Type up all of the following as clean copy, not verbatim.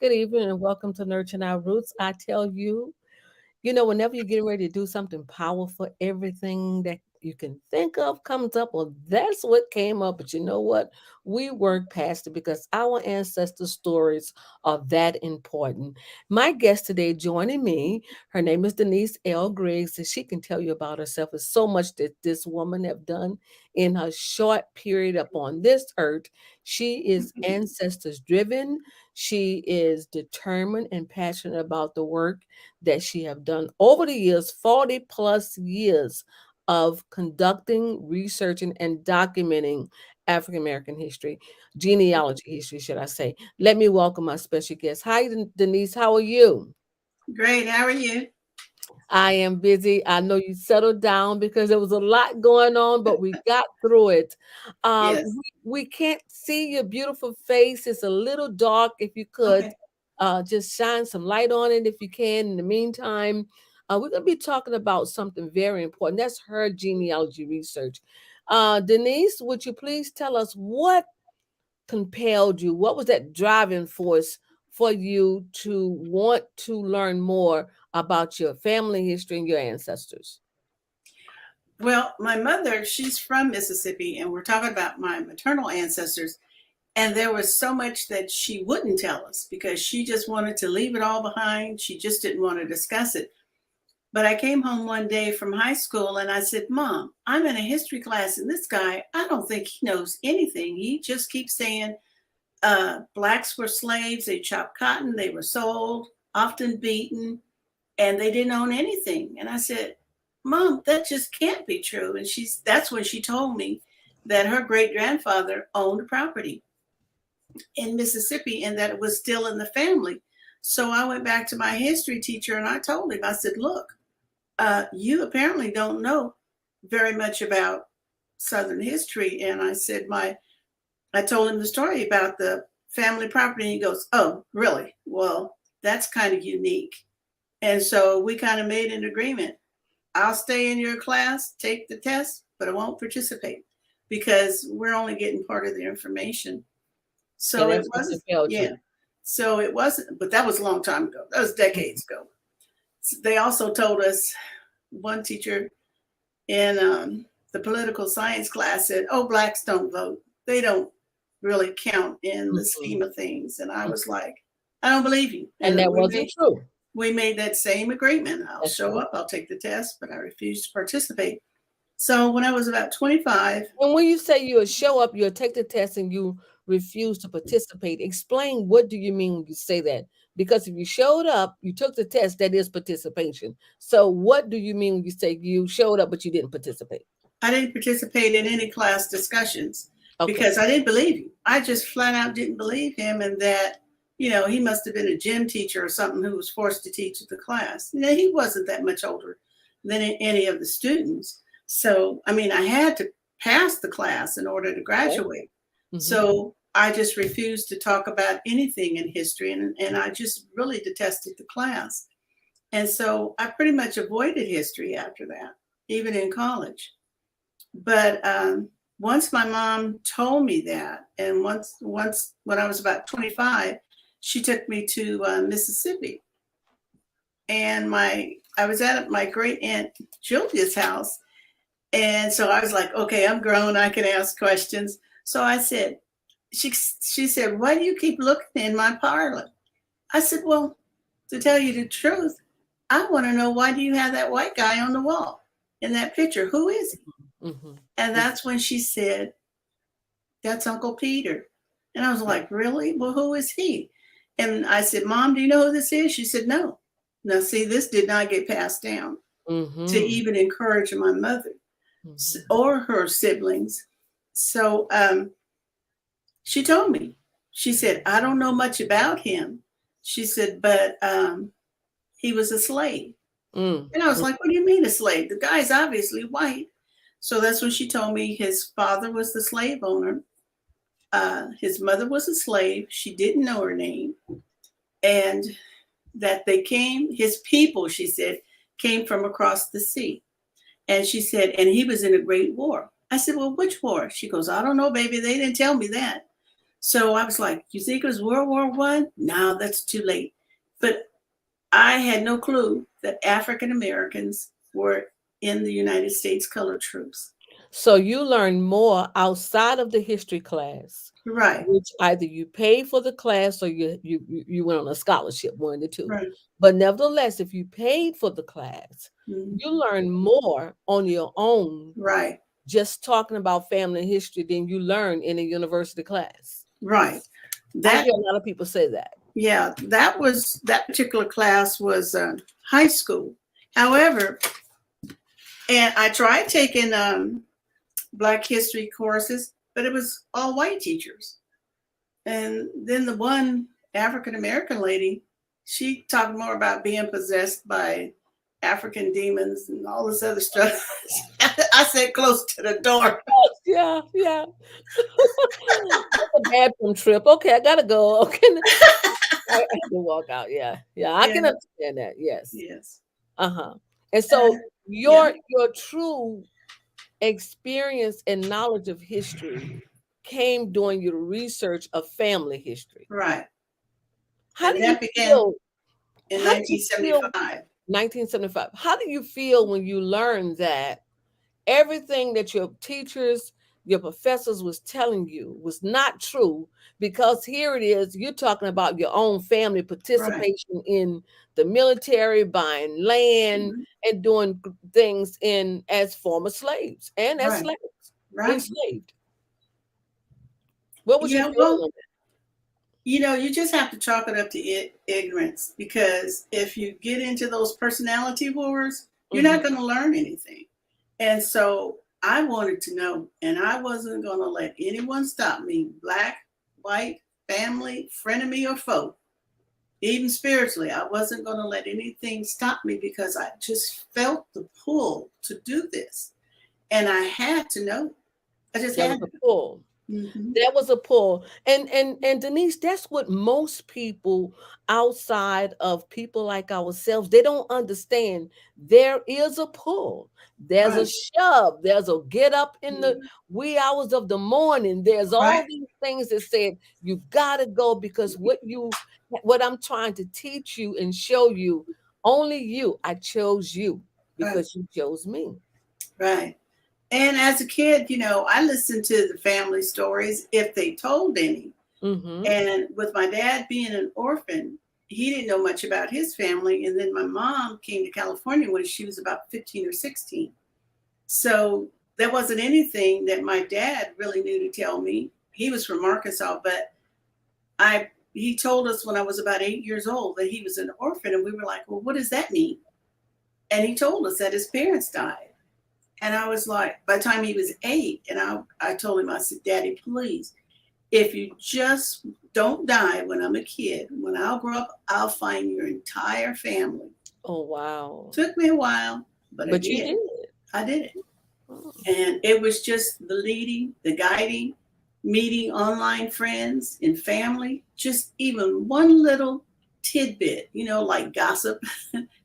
good evening, and welcome to Nurturing Our Roots. I tell you, whenever you're getting ready to do something powerful, everything that you can think of comes up. Well, that's what came up. But you know what? We work past it because our ancestor stories are that important. My guest today joining me, her name is Denise L. Griggs, and she can tell you about herself. There's so much that this woman have done in her short period upon this earth. She is ancestors driven. She is determined and passionate about the work that she have done over the years, 40 plus years of conducting, researching, and documenting African American history, genealogy history, should I say. Let me welcome my special guest. Hi, Denise. How are you? Great. How are you? I am busy. I know you settled down because there was a lot going on, but we got through it. Yes. We can't see your beautiful face. It's a little dark. If you could Okay. just shine some light on it if you can. In the meantime, we're going to be talking about something very important. That's her genealogy research. Denise, would you please tell us what compelled you? What was that driving force for you to want to learn more about your family history and your ancestors? Well, my mother, she's from Mississippi, and we're talking about my maternal ancestors. And there was so much that she wouldn't tell us because she just wanted to leave it all behind. She just didn't want to discuss it. But I came home one day from high school and I said, Mom, I'm in a history class, and this guy, I don't think he knows anything. He just keeps saying blacks were slaves, they chopped cotton, they were sold, often beaten, and they didn't own anything. And I said, Mom, that just can't be true. And that's when she told me that her great grandfather owned property in Mississippi and that it was still in the family. So I went back to my history teacher and I told him, I said, look, you apparently don't know very much about Southern history. And I told him the story about the family property. And he goes, oh, really? Well, that's kind of unique. And so we kind of made an agreement. I'll stay in your class, take the test, but I won't participate because we're only getting part of the information. And So it that's what wasn't, compelled yeah. you. So it wasn't, but that was a long time ago. That was decades ago. So they also told us, one teacher in the political science class said, oh, blacks don't vote. They don't really count in the Mhm. scheme of things. And I was like, I don't believe you. And And that wasn't true. we made that same agreement. I'll That's show right. up, I'll take the test, but I refused to participate. So when I was about 25, And when you say you'll show up, you'll take the test and you refuse to participate, explain what do you mean when you say that? Because if you showed up, you took the test, that is participation. So what do you mean when you say you showed up but you didn't participate? I didn't participate in any class discussions Okay. because I didn't believe him. I just flat out didn't believe him, and that, he must have been a gym teacher or something who was forced to teach the class. He wasn't that much older than any of the students. So, I mean, I had to pass the class in order to Okay. graduate. Hmm. So I just refused to talk about anything in history, and I just really detested the class. And so I pretty much avoided history after that, even in college. But once my mom told me that, and once when I was about 25, she took me to Mississippi, and I was at my great aunt Julia's house, and so I was like, okay, I'm grown, I can ask questions. So I said, she said, why do you keep looking in my parlor? I said, well, to tell you the truth, I want to know, why do you have that white guy on the wall in that picture? Who is he? Hmm. And that's when she said, that's Uncle Peter. And I was like, really? Well, who is he? And I said, Mom, do you know who this is? She said, no. Now, see, this did not get passed down to Hmm. even encourage my mother Hmm. or her siblings. So she told me, she said, I don't know much about him. She said, but he was a slave. Mm. And I was like, what do you mean a slave? The guy's obviously white. So that's when she told me his father was the slave owner. His mother was a slave. She didn't know her name. And that his people, she said, came from across the sea. And she said, and he was in a great war. I said, well, which war? She goes, I don't know, baby. They didn't tell me that. So I was like, you think it was World War One? No, that's too late. But I had no clue that African Americans were in the United States colored troops. So you learn more outside of the history class, Right, which either you paid for the class or you went on a scholarship, one of the two. right, But nevertheless, if you paid for the class, mhm, you learn more on your own right, just talking about family history than you learn in a university class. right. I That hear a lot of people say that. Yeah, that particular class was high school. However, and I tried taking Black history courses, but it was all white teachers. And then the one African American lady, she talked more about being possessed by African demons and all this other stuff. I said close to the door. Yeah, yeah. That's a bathroom trip. Okay, I gotta go. Okay, I have to walk out. Yeah, yeah. I Yeah, can understand that. Yes. yes. Uh-huh. And Uh, so yeah, your true experience and knowledge of history came during your research of family history. right. How And do you that began feel? in How do you feel 1975. 1975? How do you feel when you learn that everything that your teachers, your professors was telling you was not true? Because here it is, you're talking about your own family Right. participation in the military, buying land, Mhm. and doing things in as former slaves and as Right. slaves, Right. enslaved. What was your Yeah, feeling well, on you just have to chalk it up to ignorance because if you get into those personality wars, that? you're not going to learn anything. And so I wanted to know, and I wasn't going to let anyone stop me, black, white, family, frenemy, or foe. Even spiritually, I wasn't going to let anything stop me because I just felt the pull to do this. And I had to know. I just There was had a to. pull. Hmm. That was a pull. And Denise, that's what most people outside of people like ourselves, they don't understand. There is a pull. There's a Right. shove. There's a get up in the Mhm. wee hours of the morning. There's Right. all these things that said you gotta go because what I'm trying to teach you and show you, only you. I chose you Right. because you chose me. Right. And as a kid, I listened to the family stories if they told any. Mm-hmm. And with my dad being an orphan, he didn't know much about his family. And then my mom came to California when she was about 15 or 16. So there wasn't anything that my dad really knew to tell me. He was from Arkansas, but he told us when I was about 8 years old that he was an orphan. And we were like, well, what does that mean? And he told us that his parents died. And I was like, by the time he was 8, and I told him, I said, Daddy, please, if you just don't die when I'm a kid, when I'll grow up, I'll find your entire family. Oh wow. Took me a while, but I But you did. did. I did it. Oh. And it was just the leading, the guiding, meeting online friends and family, just even one little tidbit, like gossip.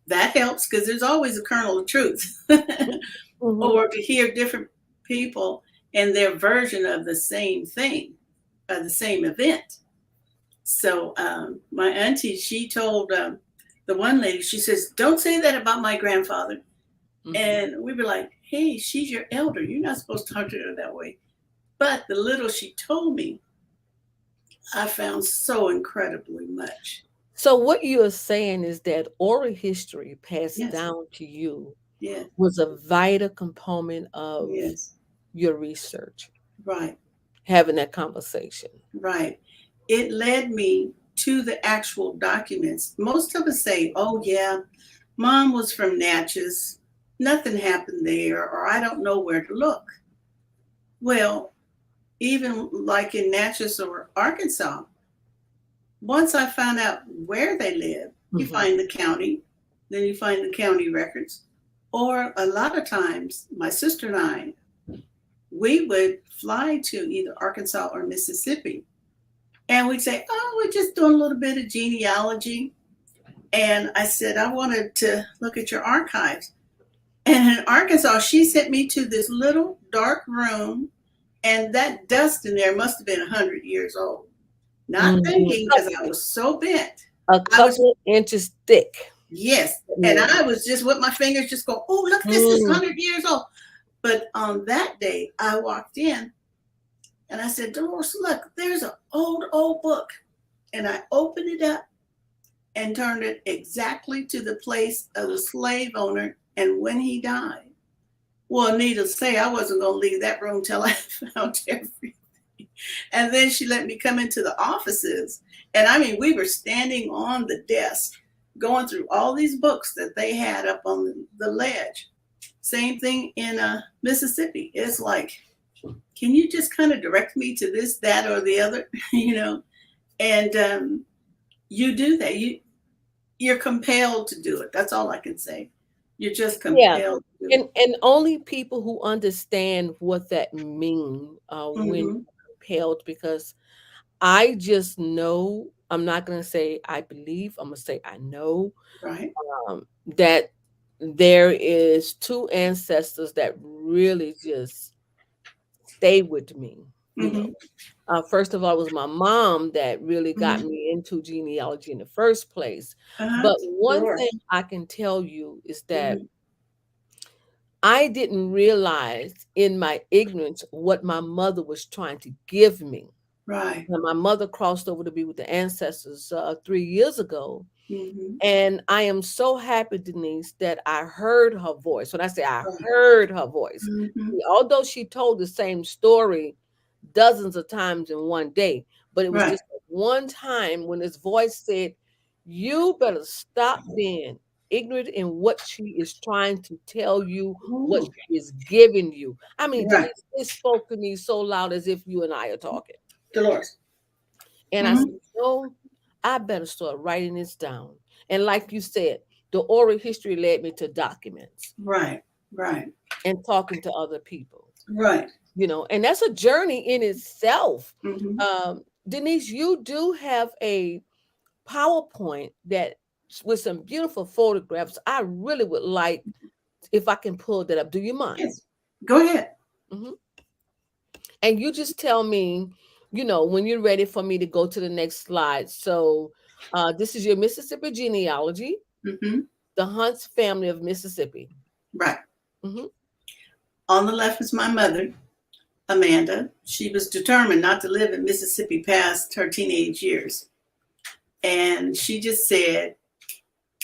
That helps because there's always a kernel of truth. Mhm. Or to hear different people and their version of the same thing, the same event. So my auntie, she told the one lady, she says, "Don't say that about my grandfather." Mhm. And we were like, "Hey, she's your elder. You're not supposed to talk to her that way." But the little she told me, I found so incredibly much. So what you are saying is that oral history passed Yes, down to you yes, was a vital component of yes. your research, Right, having that conversation. right. It led me to the actual documents. Most of us say, "Oh, yeah, mom was from Natchez. Nothing happened there," or "I don't know where to look." Well, even like in Natchez or Arkansas, once I found out where they live, you Mhm. find the county, then you find the county records. Or a lot of times, my sister and I, we would fly to either Arkansas or Mississippi. And we'd say, "Oh, we're just doing a little bit of genealogy." And I said, "I wanted to look at your archives." And in Arkansas, she sent me to this little dark room, and that dust in there must have been 100 years old. not Mhm. thinking because I was so bent. A I was, couple inches thick. yes. And Yeah. I was just with my fingers just go, oh, look, this is Mm. 100 years old. But on that day, I walked in and I said, Dolores, look, there's an old book. And I opened it up and turned it exactly to the place of the slave owner and when he died. Well, needless to say, I wasn't going to leave that room till I found everything. And then she let me come into the offices. And I mean, we were standing on the desk going through all these books that they had up on the ledge. Same thing in Mississippi. It's like, can you just kind of direct me to this, that, or the other? you know? And you do that. You're compelled to do it. That's all I can say. You're just Yeah. compelled to do And only people who understand what that mean it. when Mm-hmm. compelled, because I just know, I'm not gonna say I believe, I'm gonna say I know Right. that there is two ancestors that really just stay with me, you know. Mm-hmm. First of all, it was my mom that really got Mm-hmm. me into genealogy in the first place. Uh-huh. But one thing Dolores. I can tell you is that Mm-hmm. I didn't realize in my ignorance what my mother was trying to give me. Right. When my mother crossed over to be with the ancestors 3 years ago. Mm-hmm. And I am so happy, Denise, that I heard her voice. When I say I Right. heard her voice, Mm-hmm. although she told the same story dozens of times in one day, but it was Right. just one time when his voice said, "You better stop being ignorant in what she is trying to tell you, what Ooh. she is giving you." I mean, Right. Denise, it spoke to me so loud as if you and I are talking. Dolores. And I Mm-hmm. said, no, I better start writing this down. And like you said, the oral history led me to documents Right. Right. and talking to other people, Right. and that's a journey in itself. Mm-hmm. Denise, you do have a PowerPoint that with some beautiful photographs. I really would like if I can pull that up. Do you mind? Yes. Go ahead. Mhm. And you just tell me, when you're ready for me to go to the next slide. So, this is your Mississippi genealogy, Mm-hmm. the Hunt's family of Mississippi. Right. Hmm. On the left is my mother, Amanda. She was determined not to live in Mississippi past her teenage years. And she just said,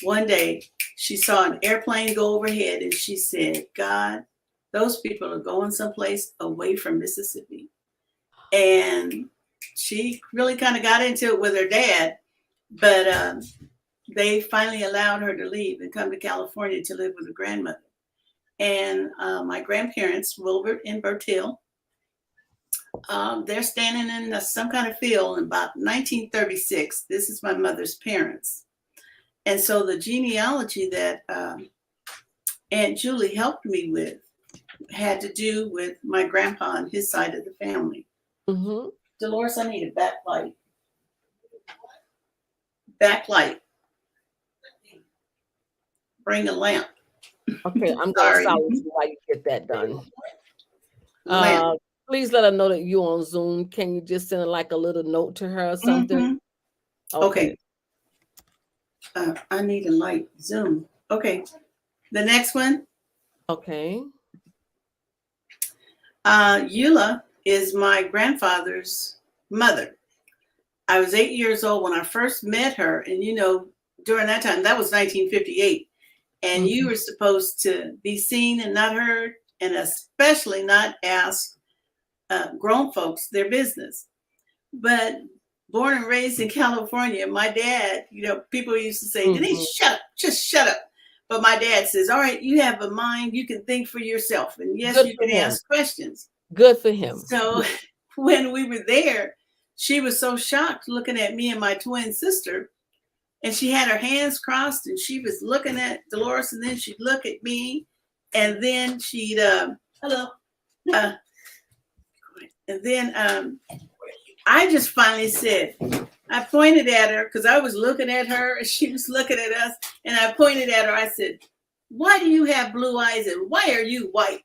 one day she saw an airplane go overhead and she said, God, those people are going someplace away from Mississippi. And she really kind of got into it with her dad, but they finally allowed her to leave and come to California to live with her grandmother. And my grandparents, Wilbert and Bertil, they're standing in some kind of field in about 1936. This is my mother's parents. And so the genealogy that Aunt Julie helped me with had to do with my grandpa and his side of the family. Hmm. Dolores, I need a backlight. Backlight. Bring a lamp. Okay, I'm going to Sorry. silence you while you get that done. Lamp. Uh, Please let her know that you're on Zoom. Can you just send like a little note to her or something? Mm-hmm. Okay. Okay. I need a light. Zoom. Okay. The next one. Okay. Eula is my grandfather's mother. I was 8 years old when I first met her. And, during that time, that was 1958. And you Hmm. were supposed to be seen and not heard, and especially not ask grown folks their business. But born and raised in California, my dad, people used to say, Hmm. Denise, shut up, just shut up. But my dad says, all right, you have a mind, you can think for yourself. And yes, Good you for can him. ask questions. Good for him. So when we were there, she was so shocked looking at me and my twin sister. And she had her hands crossed and she was looking at Dolores, and then she'd look at me, and then she'd, hello. And then I just finally said, I pointed at her because I was looking at her and she was looking at us. And I pointed at her. I said, why do you have blue eyes and why are you white?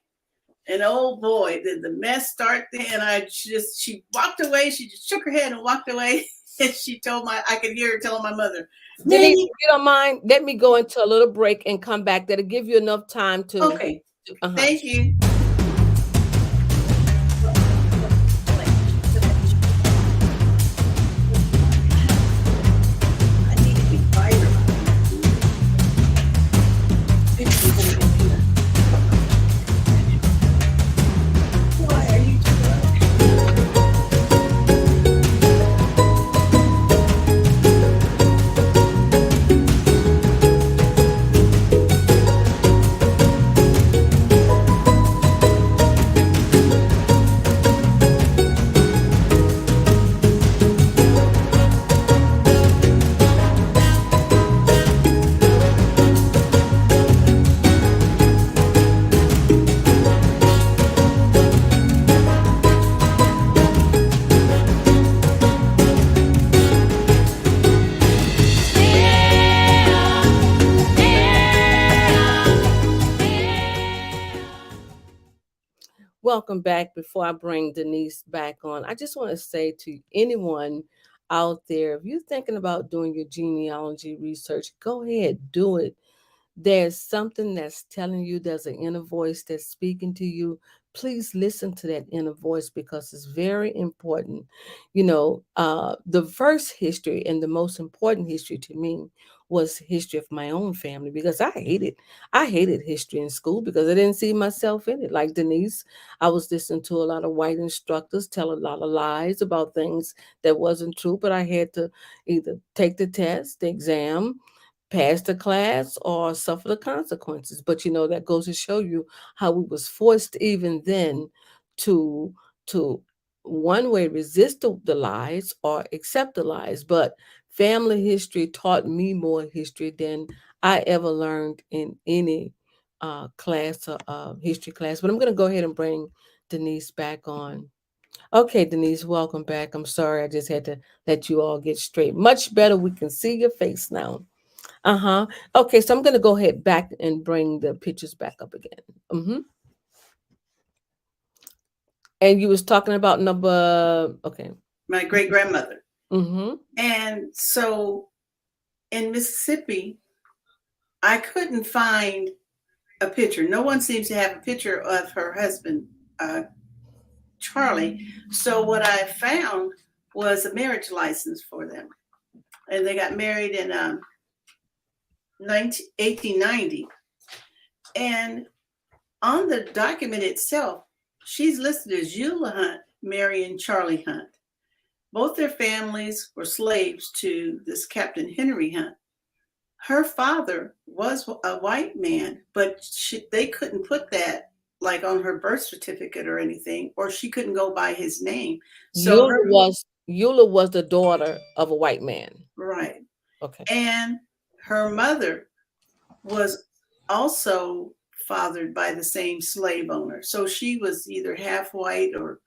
And oh boy, did the mess start then. She walked away. She just shook her head and walked away. And she told I could hear her telling my mother, Denise, Minnie. if you don't mind, let me go into a little break and come back. That'll give you enough time to. Okay, Uh-huh. thank you. Welcome back. Before I bring Denise back on, I just want to say to anyone out there, if you're thinking about doing your genealogy research, go ahead, do it. There's something that's telling you, there's an inner voice that's speaking to you. Please listen to that inner voice because it's very important. The first history and the most important history to me was history of my own family because I hated history in school because I didn't see myself in it. Like Denise, I was listening to a lot of white instructors tell a lot of lies about things that wasn't true, but I had to either take the test, the exam, pass the class, or suffer the consequences. But that goes to show you how we was forced even then to to one way resist the lies or accept the lies. But family history taught me more history than I ever learned in any class or history class. But I'm going to go ahead and bring Denise back on. Okay, Denise, welcome back. I'm sorry, I just had to let you all get straight. Much better. We can see your face now. Uh-huh. Okay, so I'm gonna go ahead back and bring the pictures back up again. Mm-hmm. And you was talking about number. Okay. My great grandmother. Mm-hmm. And so in Mississippi, I couldn't find a picture. No one seems to have a picture of her husband, Charlie. So what I found was a marriage license for them. And they got married in 1890. And on the document itself, she's listed as Eula Hunt, Mary and Charlie Hunt. Both their families were slaves to this Captain Henry Hunt. Her father was a white man, but they couldn't put that like on her birth certificate or anything, or she couldn't go by his name. So Eula was the daughter of a white man. Right. Okay. And her mother was also fathered by the same slave owner. So she was either half white or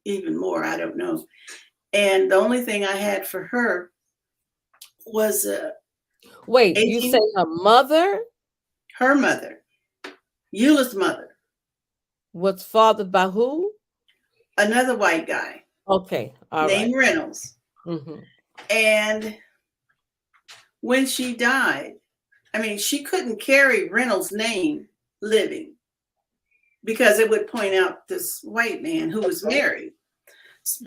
even more, I don't know. And the only thing I had for her was wait, you say her mother? Her mother, Eula's mother, was fathered by who? Another white guy. Okay, all named right. Reynolds. Mm-hmm. And when she died, I mean, she couldn't carry Reynolds' name living because it would point out this white man who was married.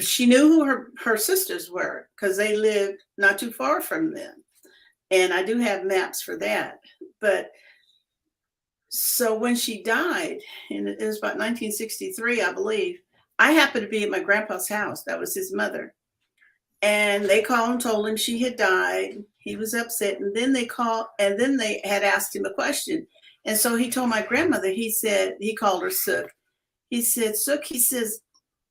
She knew who her sisters were because they lived not too far from them. And I do have maps for that. But so when she died, and it was about 1963, I believe, I happened to be at my grandpa's house. That was his mother. And they called and told him she had died. He was upset. And then they called, and then they had asked him a question. And so he told my grandmother, he said, he called her Sook. He said, Sook, he says,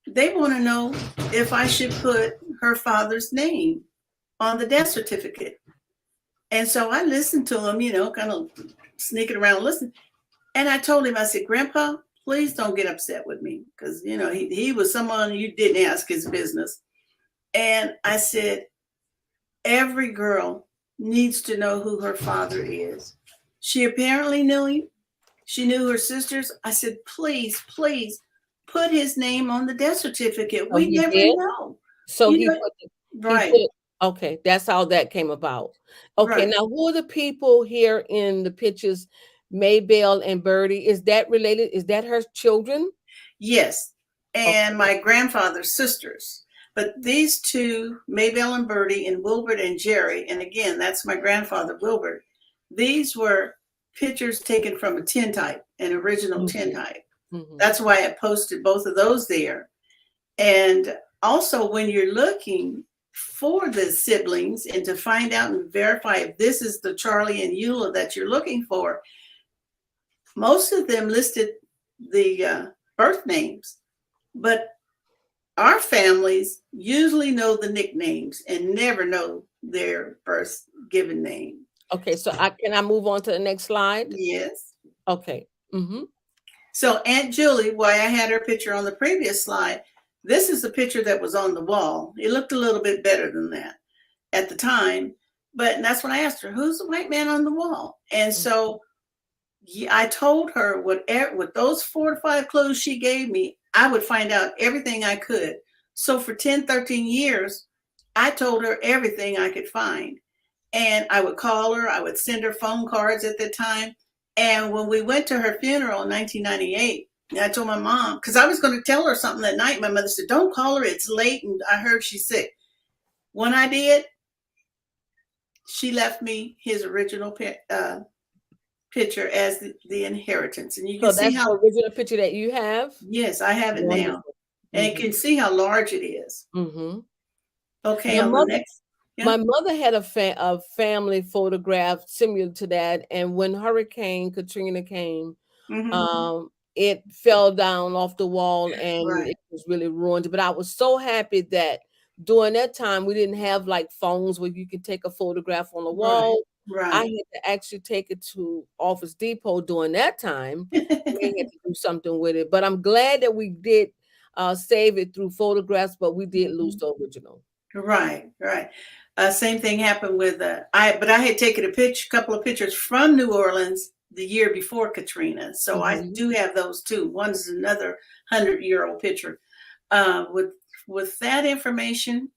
they want to know if I should put her father's name on the death certificate. And so I listened to him, kind of sneaking around listening. And I told him, I said, Grandpa, please don't get upset with me. Because, he was someone you didn't ask his business. And I said, every girl needs to know who her father is. She apparently knew him. She knew her sisters. I said, please, please put his name on the death certificate. We never know. So he put Okay, that's how that came about. Okay, Right. now who are the people here in the pictures? Maybelle and Birdie. Is that related? Is that her children? Yes. Okay. And my grandfather's sisters. But these two, Maybelle and Bertie, and Wilbert and Jerry, and again, that's my grandfather, Wilbert, these were pictures taken from a tintype, an original Hmm. tintype. Hmm. That's why I posted both of those there. And also, when you're looking for the siblings and to find out and verify if this is the Charlie and Eula that you're looking for, most of them listed the birth names, but our families usually know the nicknames and never know their birth given name. Okay, so I move on to the next slide? Yes. Okay. Mm-hmm. So Aunt Julie, why I had her picture on the previous slide, this is the picture that was on the wall. It looked a little bit better than that at the time, but that's when I asked her, "Who's the white man on the wall?" And so I told her with those 4 to 5 clues she gave me, I would find out everything I could. So for 10, 13 years, I told her everything I could find. And I would call her, I would send her phone cards at the time. And when we went to her funeral in 1998, I told my mom, because I was going to tell her something that night. My mother said, "Don't call her, it's late." And I heard she's sick. When I did, she left me his original picture as the inheritance. And you can So see that's how, the original picture that you have? yes, I have it now. Wonderful. And you Mm-hmm. can see how large it is. Mm-hmm. Okay, My on the mother next, yeah. My mother had a family photograph similar to that, and when Hurricane Katrina came, Hmm. it fell down off the wall and Right, it was really ruined. But I was so happy that during that time we didn't have like phones where you could take a photograph on the right, wall. I right. had to actually take it to Office Depot during that time. We had to do something with it, but I'm glad that we did save it through photographs, but we did lose Mhm. the original. Right, right. Same thing happened with but I had taken a couple of pictures from New Orleans the year before Katrina, so I Hmm. do have those too. One's another 100-year-old picture. With that information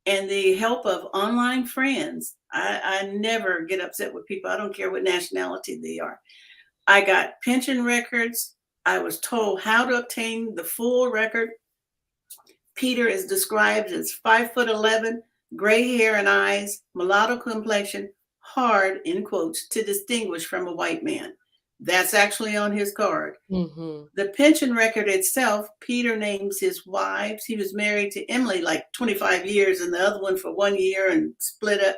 and the help of online friends, I never get upset with people. I don't care what nationality they are. I got pension records. I was told how to obtain the full record. Peter is described as 5'11", gray hair and eyes, mulatto complexion, hard, in quotes, to distinguish from a white man. That's actually on his card. Hmm. The pension record itself, Peter names his wives. He was married to Emily like 25 years and the other one for 1 year and split up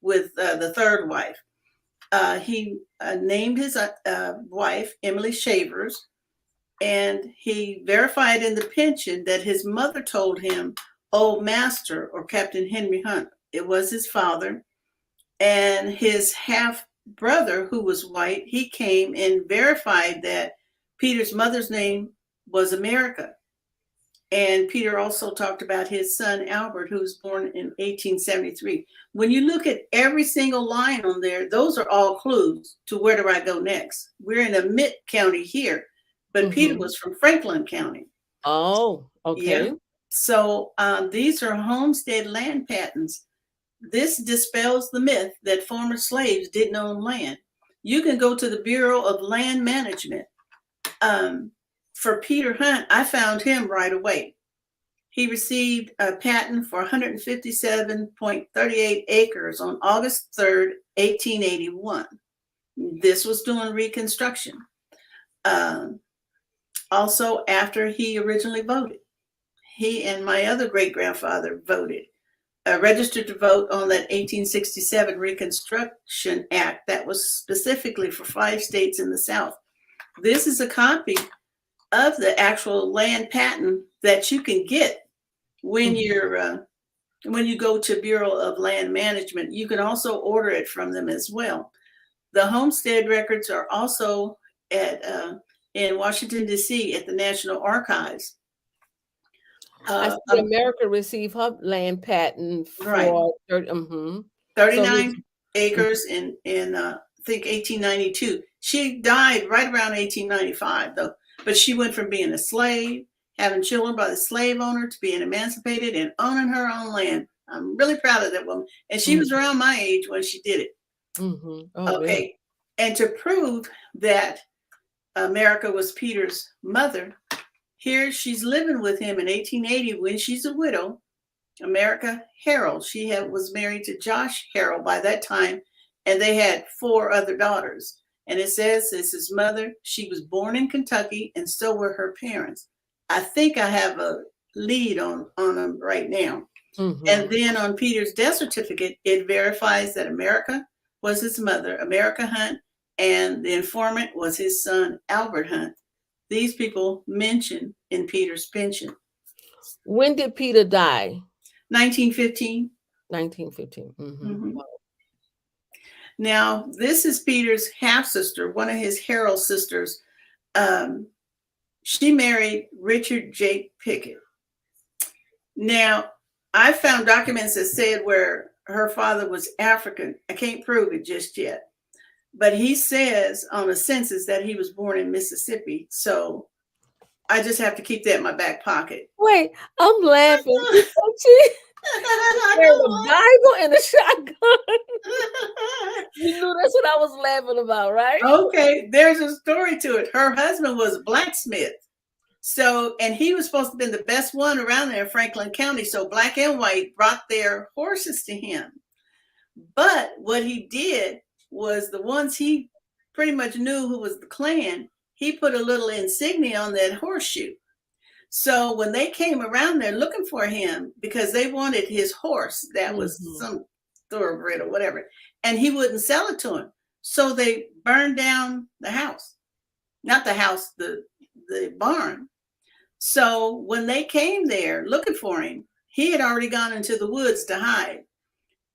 with the third wife. He named his wife Emily Shavers, and he verified in the pension that his mother told him, "Old Master," or Captain Henry Hunt. It was his father. And his half brother, who was white, he came and verified that Peter's mother's name was America. And Peter also talked about his son Albert, who was born in 1873. When you look at every single line on there, those are all clues to where do I go next. We're in a mid county here, but Peter Hmm. was from Franklin County. Oh, Yeah. okay. So these are homestead land patents. This dispels the myth that former slaves didn't own land. You can go to the Bureau of Land Management. Um, for Peter Hunt, I found him right away. He received a patent for 157.38 acres on August 3rd, 1881. This was doing Reconstruction. Um, Also, after he originally voted, he and my other great grandfather voted, registered to vote on that 1867 Reconstruction Act that was specifically for 5 states in the South. This is a copy of the actual land patent that you can get when Mhm. you go to Bureau of Land Management. You can also order it from them as well. The homestead records are also at in Washington D.C. at the National Archives. I Uh, see um, America received her land patent right, for 30. Mm-hmm. So he. 39 acres in I think 1892. She died right around 1895 though, but she went from being a slave, having children by the slave owner, to being emancipated and owning her own land. I'm really proud of that woman. And she was around my age when she did it. Oh, really? Okay. And to prove that America was Peter's mother, here she's living with him in 1880 when she's a widow. America Harrell. She was married to Josh Harrell by that time, and they had 4 other daughters. And it says this is mother. She was born in Kentucky, and so were her parents. I think I have a lead on them right now. And then on Peter's death certificate, it verifies that America was his mother, America Hunt, and the informant was his son, Albert Hunt. These people mentioned in Peter's pension. When did Peter die? 1915. 1915. Wow. Now, this is Peter's half-sister, one of his Harrell sisters. She married Richard J. Pickett. Now, I found documents that said where her father was African. I can't prove it just yet. But he says on a census that he was born in Mississippi. So I just have to keep that in my back pocket. Wait, I'm laughing. There's a Bible and a shotgun. You knew that's what I was laughing about, right? Okay, there's a story to it. Her husband was a blacksmith. So, and he was supposed to have been the best one around there in Franklin County. So black and white brought their horses to him. But what he did was the ones he pretty much knew who was the clan, he put a little insignia on that horseshoe. So when they came around there looking for him, because they wanted his horse, that was some thoroughbred or whatever, and he wouldn't sell it to them. So they burned down the house, not the house, the barn. So when they came there looking for him, he had already gone into the woods to hide.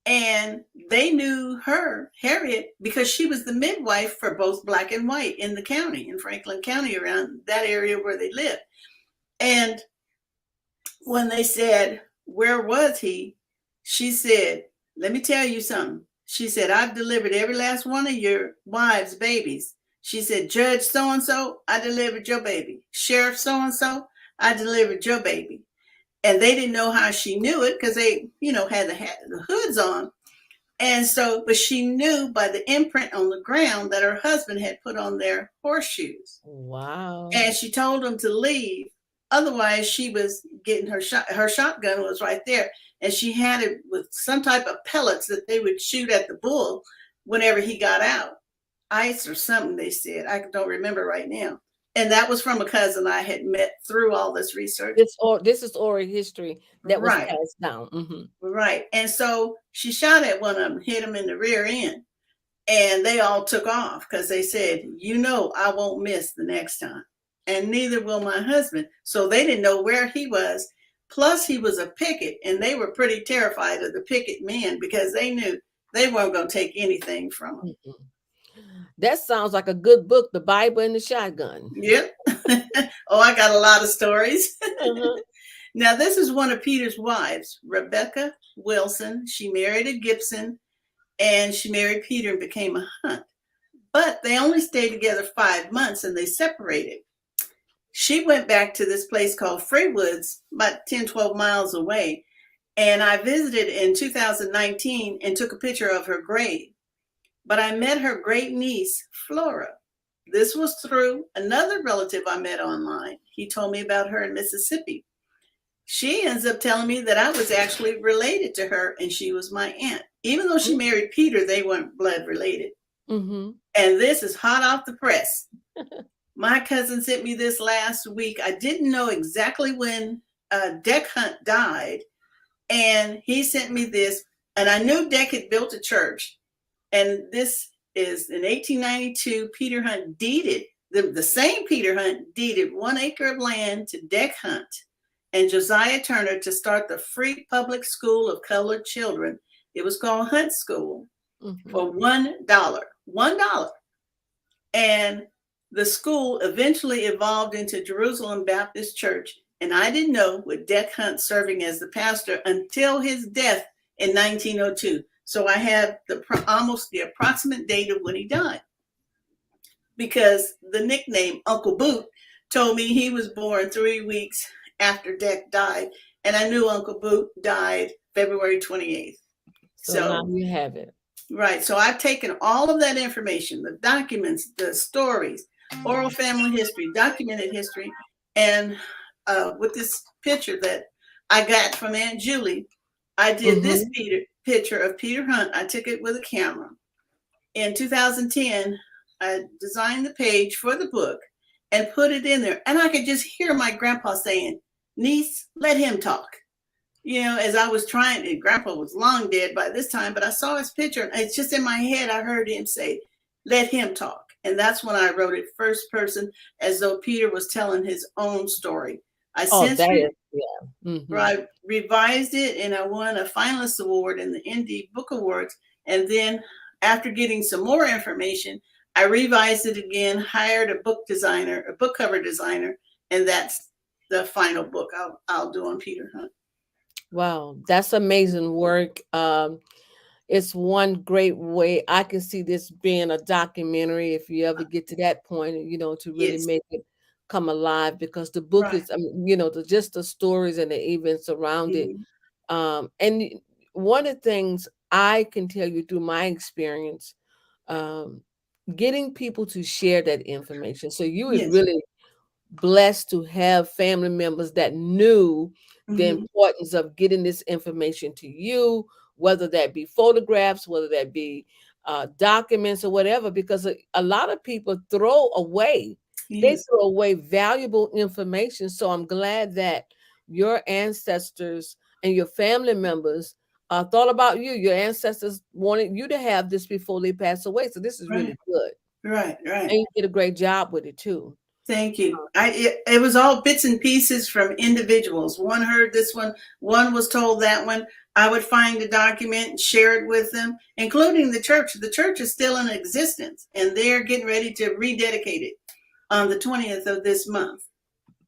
And they knew her, Harriet, because she was the midwife for both black and white in the county, in Franklin County, around that area where they lived. And when they said, where was he? She said, let me tell you something. She said, I've delivered every last one of your wives' babies. She said, Judge so-and-so, I delivered your baby. Sheriff so-and-so, I delivered your baby. And they didn't know how she knew it because they, had the hoods on. And so, but she knew by the imprint on the ground that her husband had put on their horseshoes. Wow. And she told him to leave. Otherwise, she was getting her shotgun was right there. And she had it with some type of pellets that they would shoot at the bull whenever he got out. Ice or something, they said. I don't remember right now. And that was from a cousin I had met through all this research. This is oral history that was passed down. Right. And so she shot at one of them, hit him in the rear end. And they all took off because they said, I won't miss the next time. And neither will my husband. So they didn't know where he was. Plus, he was a picket. And they were pretty terrified of the picket men because they knew they weren't going to take anything from him. That sounds like a good book, The Bible and the Shotgun. Yep. Oh, I got a lot of stories. Now, this is one of Peter's wives, Rebecca Wilson. She married a Gibson, and she married Peter and became a Hunt. But they only stayed together 5 months, and they separated. She went back to this place called Freewoods, about 10, 12 miles away. And I visited in 2019 and took a picture of her grave. But I met her great niece, Flora. This was through another relative I met online. He told me about her in Mississippi. She ends up telling me that I was actually related to her and she was my aunt. Even though she married Peter, they weren't blood related. And this is hot off the press. My cousin sent me this last week. I didn't know exactly when Deck Hunt died. And he sent me this. And I knew Deck had built a church. And this is in 1892, Peter Hunt deeded, the same Peter Hunt deeded 1 acre of land to Deck Hunt and Josiah Turner to start the free public school of colored children. It was called Hunt School for $1. $1. And the school eventually evolved into Jerusalem Baptist Church. And I didn't know with Deck Hunt serving as the pastor until his death in 1902. So I have almost the approximate date of when he died. Because the nickname Uncle Boot told me he was born 3 weeks after Deck died. And I knew Uncle Boot died February 28th. So now So, you have it. right. So I've taken all of that information, the documents, the stories, oral family history, documented history, and with this picture that I got from Aunt Julie, I did this Mm-hmm. picture of Peter Hunt. I took it with a camera. In 2010, I designed the page for the book and put it in there. And I could just hear my grandpa saying, "Niece, let him talk." As I was trying, and grandpa was long dead by this time, but I saw his picture and it's just in my head. I heard him say, "Let him talk." And that's when I wrote it first person, as though Peter was telling his own story. I Oh, since that is, yeah. Mm-hmm. I revised it and I won a finalist award in the Indie Book Awards. And then after getting some more information, I revised it again, hired a book designer, a book cover designer, and that's the final book I'll do on Peter Hunt. Wow, that's amazing work. It's one great way I can see this being a documentary if you ever get to that point, to really Yes, make it come alive because the book right. is, I mean, just the stories and the events around it. Mhm. And one of the things I can tell you through my experience, um, getting people to share that information. So you was Yes. really blessed to have family members that knew the Hmm. importance of getting this information to you, whether that be photographs, whether that be documents or whatever, because a lot of people they Yes. throw away valuable information. So I'm glad that your ancestors and your family members thought about you. Your ancestors wanted you to have this before they pass away. So this is Right. really good. Right. Right. And you did a great job with it too. Thank you. It was all bits and pieces from individuals. One heard this one was told that one. I would find a document and share it with them, including the church. The church is still in existence, and they're getting ready to rededicate it on the 20th of this month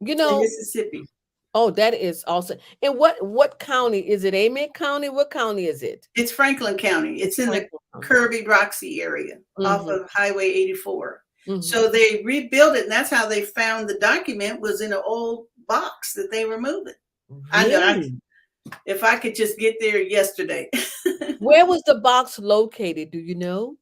You in know, Mississippi. oh, that is awesome. And what county is it? Amen County? What county is it? It's Franklin County. It's It's in the Franklin County. Kirby Roxy area off Mm-hmm. of Highway 84. Mm-hmm. So they rebuilt it, and that's how they found the document was in an old box that they were moving. I know. Really? If I could just get there yesterday. Where was the box located? Do you know?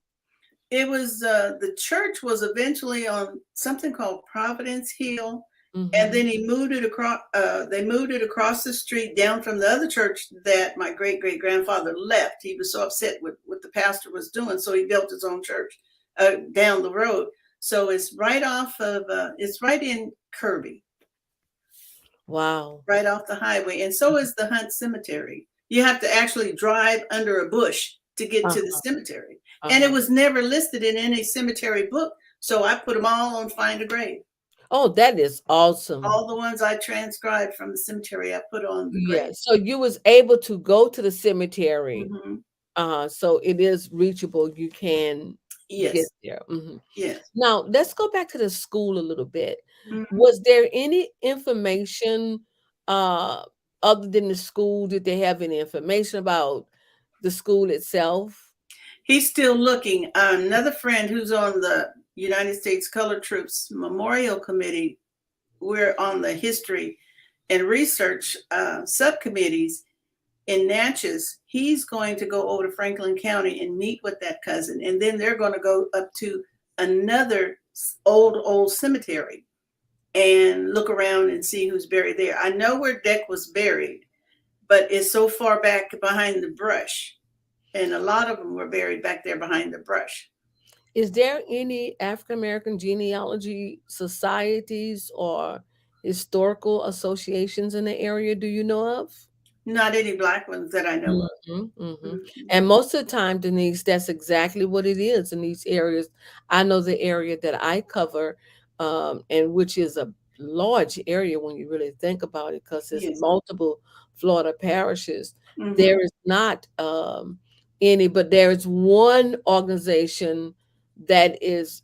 It was the church was eventually on something called Providence Hill, and Mm-hmm. then he moved it across. They moved it across the street down from the other church that my great great grandfather left. He was so upset with what the pastor was doing, so he built his own church down the road. So it's right off of. It's right in Kirby, Wow. right off the highway, and so is the Hunt Cemetery. You have to actually drive under a bush to get to the Uh-huh. cemetery, and it Uh-huh. was never listed in any cemetery book. So I put them all on Find a Grave. Oh, that is awesome. All the ones I transcribed from the cemetery, I put on the Yeah. grave. So you was able to go to the cemetery. Hmm. So it is reachable. You can get Yes, there. Mhm. yes. Now, let's go back to the school a little bit. Mhm. Was there any information uh, other than the school? Did they have any information about the school itself? He's still looking. Another friend who's on the United States Colored Troops Memorial Committee, we're on the history and research subcommittees in Natchez. He's going to go over to Franklin County and meet with that cousin, and then they're going to go up to another old cemetery and look around and see who's buried there. I know where Deck was buried, but it's so far back behind the brush, and a lot of them were buried back there behind the brush. Is there any African American genealogy societies or historical associations in the area? Do you know of? Not any black ones that I know of. Mhm, mhm. Mhm. And most of the time, Denise, that's exactly what it is in these areas. I know the area that I cover, and which is a large area when you really think about it, because there's Yes. multiple Florida parishes. Hmm. There is not any, but there is one organization that is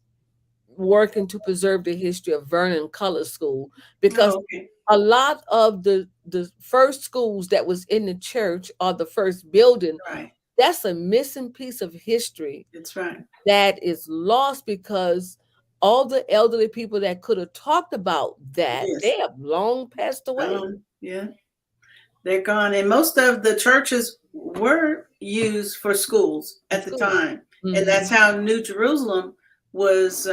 working to preserve the history of Vernon Color School, because Oh, okay. a lot of the first schools that was in the church or the first building, Right. that's a missing piece of history That's right. that is lost because all the elderly people that could have talked about that, Yes. they have long passed away. Yeah. They're gone. And most of the churches were used for schools in at the school. time, and Hmm. that's how New Jerusalem was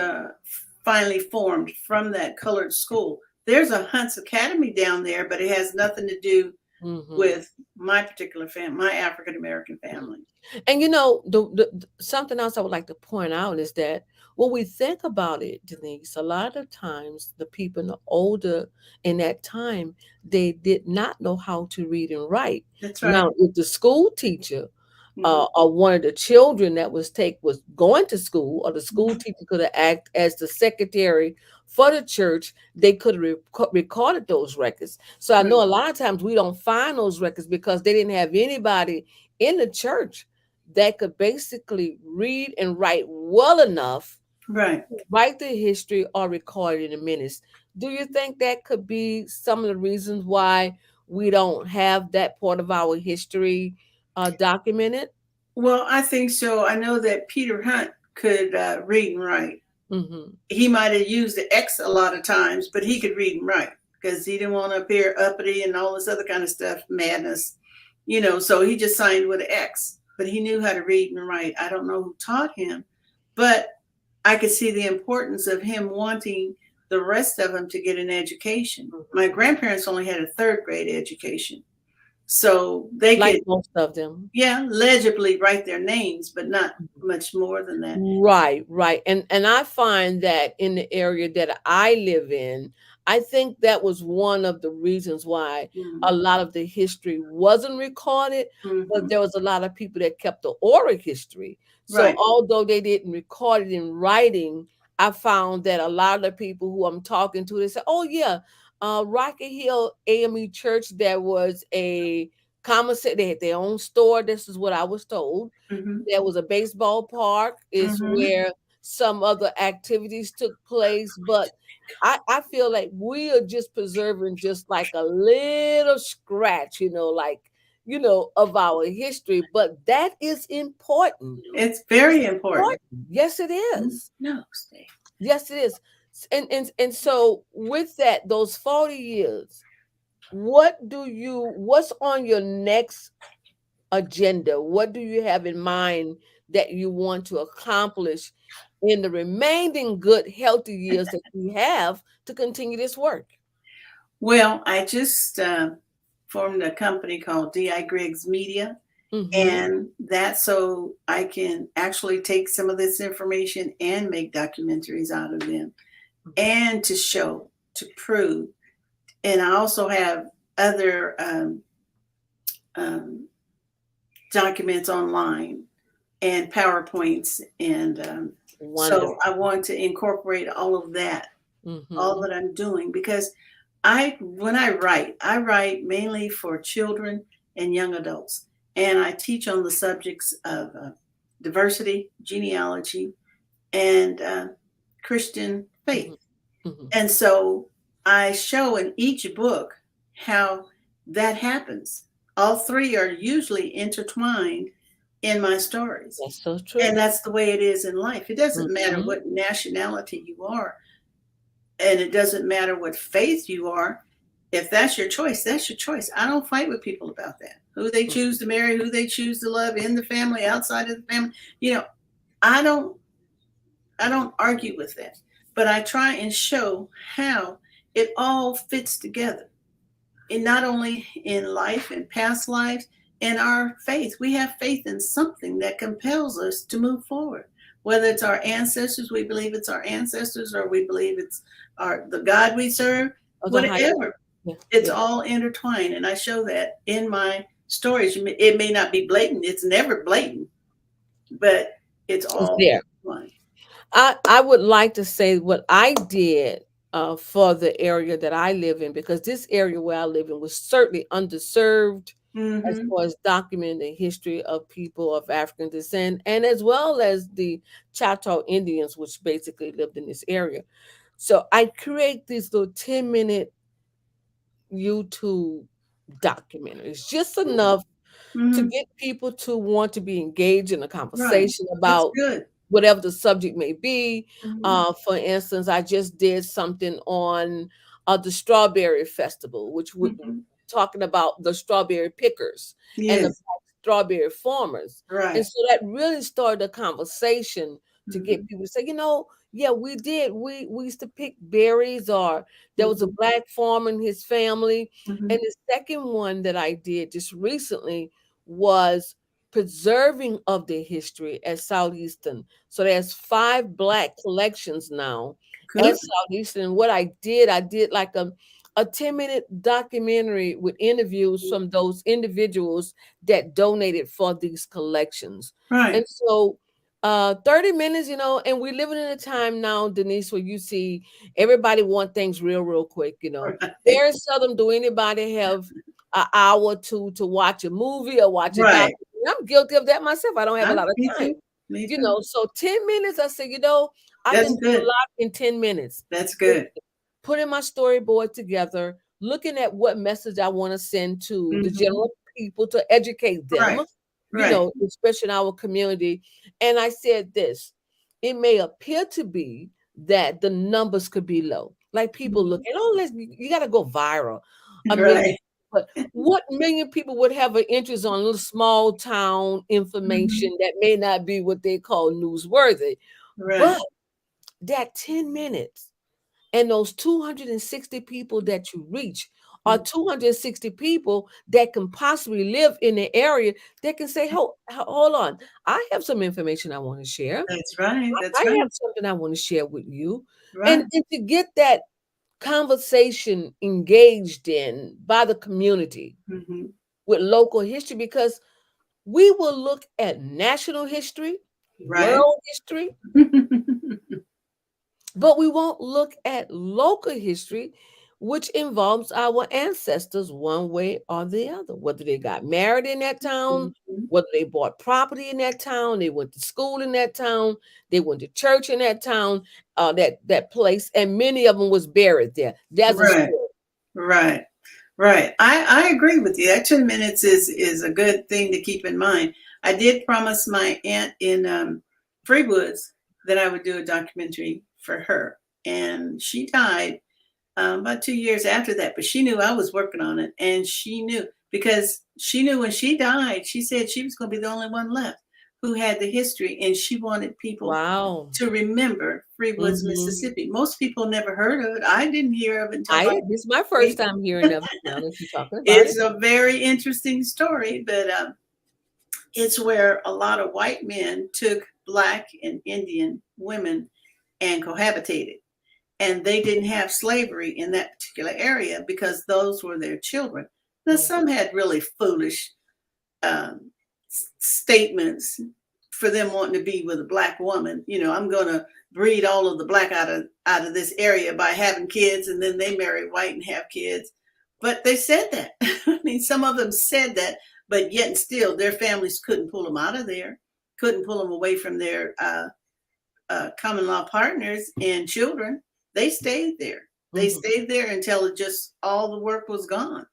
finally formed from that colored school. There's a Hunt's Academy down there, but it has nothing to do Hmm. with my particular family, my African American family. And something else I would like to point out is that when we think about it, Denise, a lot of times the people in the older in that time, they did not know how to read and write. That's right. Now, if the school teacher Hmm. or one of the children that was going to school, or the school Hmm. teacher could have act as the secretary for the church, they could have recorded those records. So I Right. know a lot of times we don't find those records because they didn't have anybody in the church that could basically read and write well enough, Right. write the history or record it in minutes. Do you think that could be some of the reasons why we don't have that part of our history documented? Well, I think so. I know that Peter Hunt could read and write. Hmm. He might have used the X a lot of times, but he could read and write because he didn't want to appear uppity and all this other kind of stuff, madness, So he just signed with an X, but he knew how to read and write. I don't know who taught him, but I could see the importance of him wanting the rest of them to get an education. My grandparents only had a third grade education, so they Like could, most of them. yeah, legibly write their names, but not much more than that. Right, right. And I find that in the area that I live in, I think that was one of the reasons why a Mm-hmm. lot of the history wasn't recorded, but Mm-hmm. there was a lot of people that kept the oral history. So Right. although they didn't record it in writing, I found that a lot of the people who I'm talking to, they say, "Oh yeah, Rocky Hill AME Church, there was a commissary, they had their own store." This is what I was told. Mm-hmm. There was a baseball park, is Mm-hmm. where some other activities took place. But I feel like we are just preserving just like a little scratch, of our history. But that is important. It's It's very important. important. Yes, it is. No, stay. Yes, it is. And so with that, those 40 years, what's on your next agenda? What do you have in mind that you want to accomplish in the remaining good, healthy years that you have to continue this work? Well, I just formed a company called DI Griggs Media, Mm-hmm. and that's so I can actually take some of this information and make documentaries out of them and to show, to prove. And I also have other um, documents online and PowerPoints. And so Wonderful. I want to incorporate all of that, all Mm-hmm. that I'm doing, because when I write mainly for children and young adults, and I teach on the subjects of diversity, genealogy, and Christian faith. Mm-hmm. Mm-hmm. And so I show in each book how that happens. All three are usually intertwined in my stories. That's so And true. that's the way it is in life. It doesn't matter Mm-hmm. what nationality you are, and it doesn't matter what faith you are. If that's your choice, that's your choice. I don't fight with people about that. Who they choose to marry, who they choose to love, in the family, outside of the family. You know, I don't I don't argue with that. But I try and show how it all fits together. And not only in life and past lives, in our faith. We have faith in something that compels us to move forward. Whether it's our ancestors, we believe it's our ancestors, or we believe it's the God we serve, Oh, the higher. whatever. Yeah, It's yeah. all intertwined. And I show that in my stories. It may not be blatant, it's never blatant, but it's It's all there. intertwined. I would like to say what I did for the area that I live in, because this area where I live in was certainly underserved as Mm-hmm. far as documenting the history of people of African descent, and as well as the Choctaw Indians, which basically lived in this area. So I create these little 10-minute YouTube documentaries, just enough to Mm-hmm. get people to want to be engaged in a Right. conversation That's about good. whatever the subject may be. Mhm. For instance, I just did something on the Strawberry Festival, which would Mhm. talking about the strawberry pickers and the Yes. strawberry farmers. And Right. so that really started a conversation to Hmm. get people to say, yeah, we did. We used to pick berries, or there was a Hmm. black farmer and his family. Hmm. And the second one that I did just recently was preserving of the history at Southeastern. So there's 5 black collections now at Good. Southeastern. What I did like a 10-minute documentary with interviews from those individuals that donated for these collections. And Right. so 30 minutes, and we're living in a time now, Denise, where you see everybody want things real quick. Right. Very seldom do anybody have an hour to watch a movie or watch a Right. documentary. I'm guilty of that myself. I don't have a lot of Me time. too. Me too. So 10 minutes, I said, I That's can do a good. lot in 10 minutes. That's good. Putting my storyboard together, looking at what message I want to send to the Hmm. general people to educate them, Right. Right. especially in our community. And I said this, it may appear to be that the numbers could be low. Like people Mhm. looking, you got to go viral. A million. Right. But what million people would have an interest on little small town Hmm. information that may not be what they call newsworthy? Right. But that 10 minutes and those 260 people that you reach are Mhm. 260 people that can possibly live in the area that can say, hold on, I have some information I want to share. That's right. I That's have right. something I want to share with you. Right. And to get that conversation engaged in by the community Hmm. with local history, because we will look at national history, Right. world history, but we won't look at local history, which involves our ancestors one way or the other, whether they got married in that town, Mhm. whether they bought property in that town, they went to school in that town, they went to church in that town, that place, and many of them was buried there. That's a Right. story. Right. Right. I agree with you. That 10 minutes is a good thing to keep in mind. I did promise my aunt in Freewoods that I would do a documentary for her. And she died about 2 years after that, but she knew I was working on it. And she knew because she knew when she died, she said she was going to be the only one left who had the history. And she wanted people Wow. to remember Freewoods, Hmm. Mississippi. Most people never heard of it. I didn't hear of it until about This is my first 8. time hearing of it now that you're talking about it. It's a very interesting story, but it's where a lot of white men took black and Indian women and cohabitated. And they didn't have slavery in that particular area because those were their children. Now, Mm, some had really foolish um, statements for them wanting to be with a black woman. I'm going to breed all of the black out of this area by having kids, and then they marry white and have kids. But they said that. I mean, some of them said that, but yet and still, their families couldn't pull them out of there, couldn't pull them away from their common law partners and children. They stayed there. They mhm. stayed there until it just all the work was gone.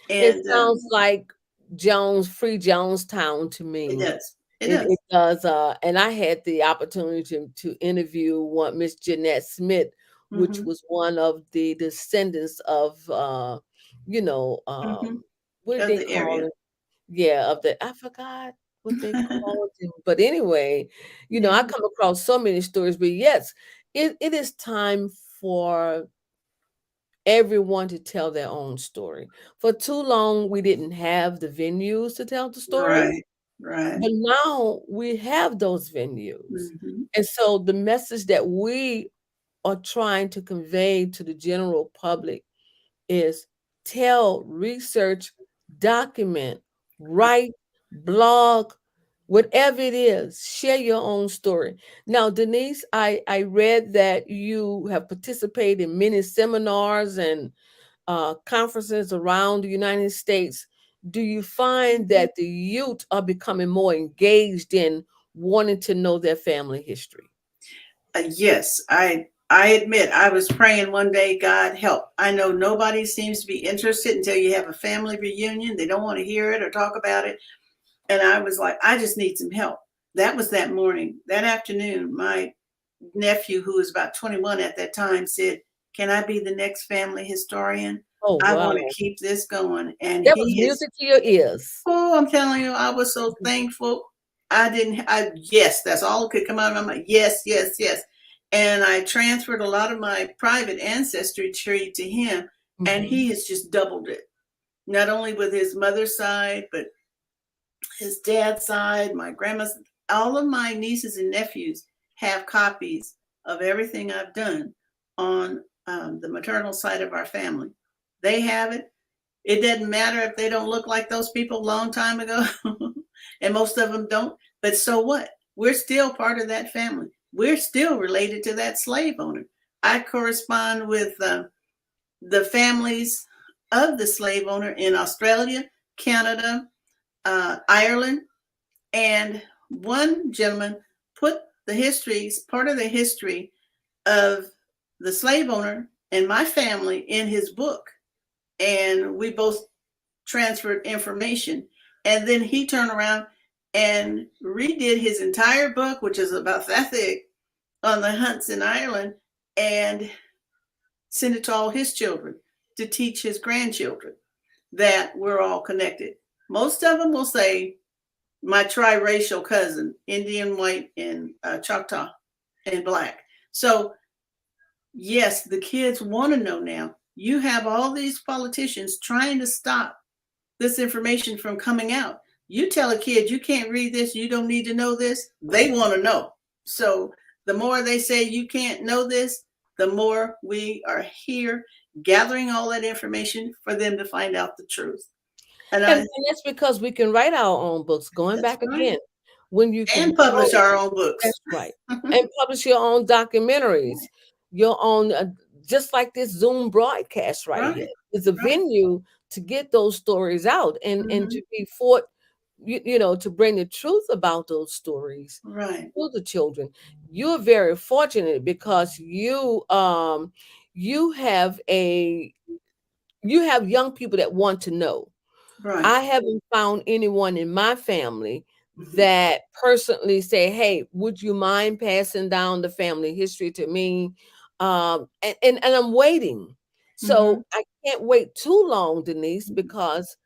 It And sounds like Free Jonestown to it me. does. It It does. does. And I had the opportunity to interview one Miss Jeanette Smith, which Hmm. was one of the descendants of, you know, Hmm. um, what did Of they the call area. it? Yeah, I forgot what they called him. But anyway, I Yeah. come across so many stories. But yes, it is time for everyone to tell their own story. For too long, we didn't have the venues to tell the stories, Right. Right. but now we have those venues. Hmm. And so the message that we are trying to convey to the general public is tell, research, document, write, blog, whatever it is, share your own story. Now, Denise, I read that you have participated in many seminars and conferences around the United States. Do you find that the youth are becoming more engaged in wanting to know their family history? Yes, I admit I was praying one day, God help. I know nobody seems to be interested until you have a family reunion. They don't want to hear it or talk about it. And I was like, I just need some help. That was that morning. That afternoon, my nephew, who was about 21 at that time, said, Can I be the next family historian? Oh, I want wow. to keep this going. And That was he is, music to your ears. oh, I'm telling you, I was so Mhm. thankful. Yes, that's all that could come out of my mouth. Yes, yes, yes. And I transferred a lot of my private ancestry tree to him, and Mhm. he has just doubled it. Not only with his mother's side, but his dad's side, my grandma's, all of my nieces and nephews have copies of everything I've done on the maternal side of our family. They have it. It doesn't matter if they don't look like those people a long time ago, and most of them don't. But so what? We're still part of that family. We're still related to that slave owner. I correspond with the families of the slave owner in Australia, Canada, Ireland, and one gentleman put the histories, part of the history of the slave owner and my family in his book. And we both transferred information. And then he turned around and redid his entire book, which is about that thick, on the Hunts in Ireland, and sent it to all his children to teach his grandchildren that we're all connected. Most of them will say, my triracial cousin, Indian, white, and Choctaw, and black. So, yes, the kids want to know now. You have all these politicians trying to stop this information from coming out. You tell a kid you can't read this, you don't need to know this, they want to know. So, the more they say you can't know this, the more we are here gathering all that information for them to find out the truth. And And that's because we can write our own books. Going that's back right. again, when you can And publish go, our own books. that's right, and publish your own documentaries, your own, just like this Zoom broadcast right here. Right, It's a right. venue to get those stories out and Mhm. to be fought, to bring the truth about those stories Right, to the children. You're very fortunate because you have a you have young people that want to know. right. I haven't found anyone in my family Mhm. that personally say, "Hey, would you mind passing down the family history to me?" And I'm waiting. Mhm. So I can't wait too long, Denise, because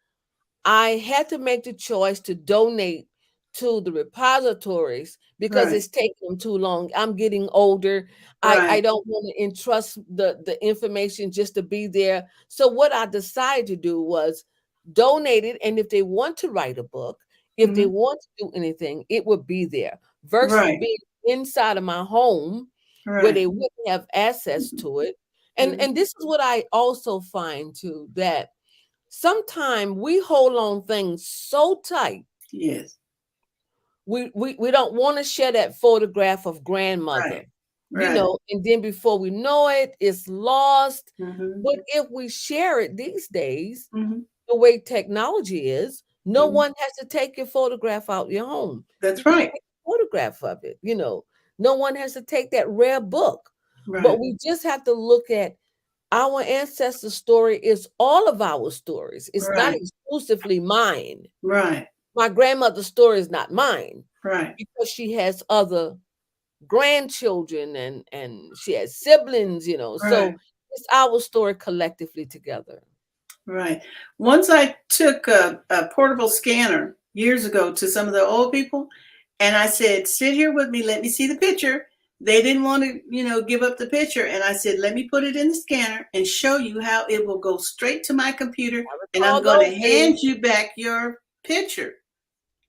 I had to make the choice to donate to the repositories because Right, it's taking them too long. I'm getting older. I right. don't want to entrust the information just to be there. So what I decided to do was donate it. And if they want to write a book, if they Mhm. want to do anything, it would be there versus Right, being inside of my home where right. they wouldn't have access Mhm. to it. Mhm. And this is what I also find too, that sometimes we hold on things so tight. Yes. We don't want to share that photograph of grandmother, Right, right. and then before we know it, it's lost. Mhm. But if we share it these days, Mhm. the way technology is, no Mhm. one has to take your photograph out your home. You That's can right. take a photograph of it. No one has to take that rare book. But Right, we just have to look at our ancestor story is all of our stories. It's not right, exclusively mine. right, My grandmother's story is not mine right, because she has other grandchildren and she has siblings. right, So it's our story collectively together. right. Once I took a portable scanner years ago to some of the old people, and I said, "Sit here with me. Let me see the picture." They didn't want to, give up the picture, and I said, "Let me put it in the scanner and show you how it will go straight to my computer, I and I'm recall going to those hand days. you back your picture."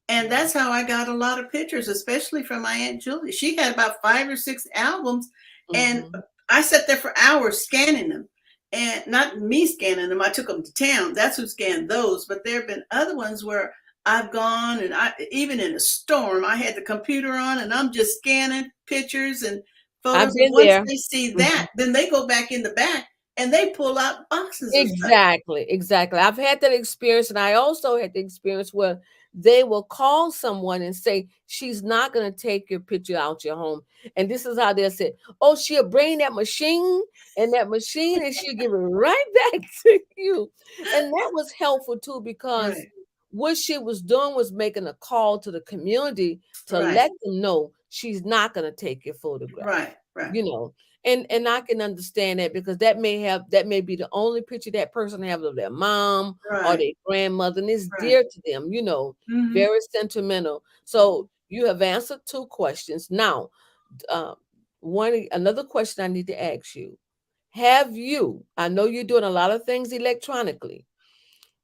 And Yeah. that's how I got a lot of pictures, especially from my Aunt Julie. She had about 5 or 6 albums, and Hmm. I sat there for hours scanning them. And not me scanning them, I took them to town. That's who scanned those. But there have been other ones where I've gone and even in a storm, I had the computer on and I'm just scanning pictures and I've photos. And been once there. they see Mhm. that, then they go back in the back and they pull out boxes of stuff. Exactly, exactly. I've had that experience, and I also had the experience where they will call someone and say, "She's not going to take your picture out your home." And this is how they'll say, "Oh, she'll bring that machine, and she'll give it right back to you." And that was helpful too, because Right, what she was doing was making a call to the community to right, let them know she's not going to take your photograph, Right. Right. you know. And I can understand that, because that may be the only picture that person have of their mom or Right. their grandmother, and it's Right. dear to them, Mm-hmm. very sentimental. So you have answered two questions. Now, uh, another question I need to ask you: have you? I know you're doing a lot of things electronically,